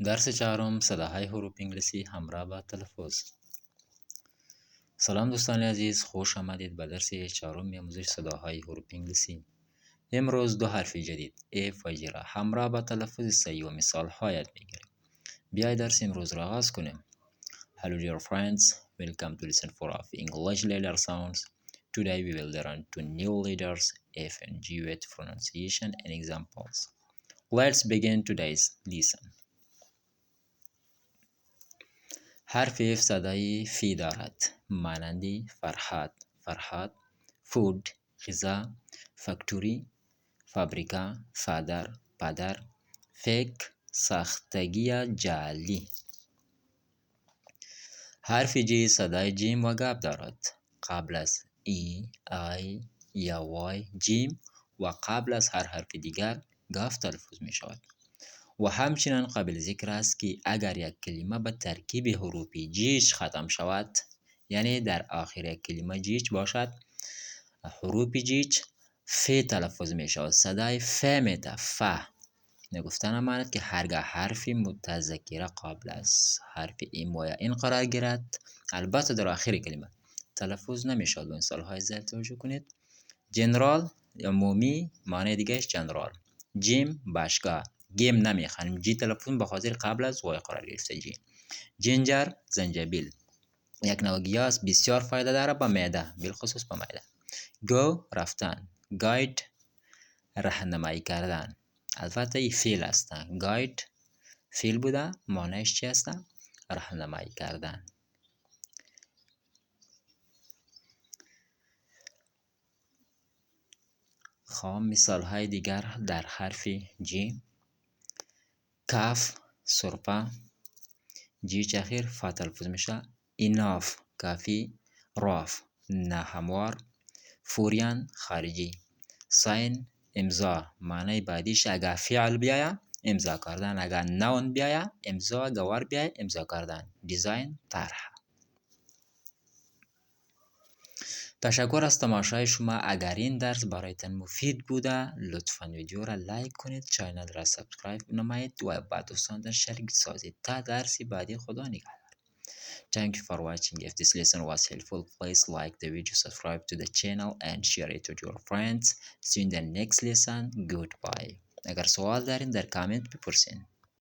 درس چهارم صداهای حروف انگلیسی همراه با تلفظ. سلام دوستان عزیز، خوش آمدید به درس چهارم آموزش صداهای حروف انگلیسی. امروز دو حرف جدید A و G را همراه با تلفظ صحیح و مثال ها یاد میگیریم. بیایید درس امروز را آغاز کنیم. Hello dear friends, welcome to listen for of English letter sounds. Today we will learn two new letters F and G with pronunciation and examples. Let's begin today's lesson. حرف F صدای فی دارد مانند فرهاد، فود غذا، فکتوری فابریکا، فادر پدر، فکر ساختگی جعلی. حرف G صدای جیم و گاب دارد قبل از ای، آی یا وای جیم و قبل از هر حرف دیگر گاف تلفظ می شود. و همچنین قابل ذکر است که اگر یک کلمه به ترکیب حروف جیج ختم شود، یعنی در آخر یک کلمه جیج باشد، حروف جیج ف تلفظ می شود. صدای ف میده. ف نگفتن ماند که هرگاه حرف متذکره قبل از حرف ایم و یا این قرار گیرد، البته در آخر کلمه تلفظ نمی شود. به مثال های زیر توجه کنید. جنرال یا مومی معنی دیگهش جنرال. جیم باشگاه. گیم نمیخوانیم، جی تلفظ به خاطر قبل از وای قرار گرفته جی. جنجر زنجبیل یک نوع گیاه است بسیار فایده داره به معده، بالخصوص به معده. گو رفتن، گاید راهنمایی کردن. البته این فعل است. گاید فعل بوده، معنیش چی است؟ راهنمایی کردن. خب مثال های دیگر در حرف جی: کاف سرپا، جی چخیر فا تلفظ میشه. ایناف کافی، راف نه هموار، فوریان خارجی، ساین امضا معنی بعدیش اگه فعل بیاید امضا کردن، اگه نون بیاید امضا، گوار بیاید امضا کردن. دیزاین طرح. تشکر از تماشای شما. اگر این درس برایتان مفید بوده لطفاً ویدیو را لایک کنید، چینل را سابسکرایب نمایید و با دوستانتان شریک سازید تا درسی بعدی. خدا نگهدار. Thank you for watching. If this lesson was helpful, please like the video, subscribe to the channel and share it with your friends. See you in the next lesson. Goodbye. اگر سوال دارین در کامنت بپرسین.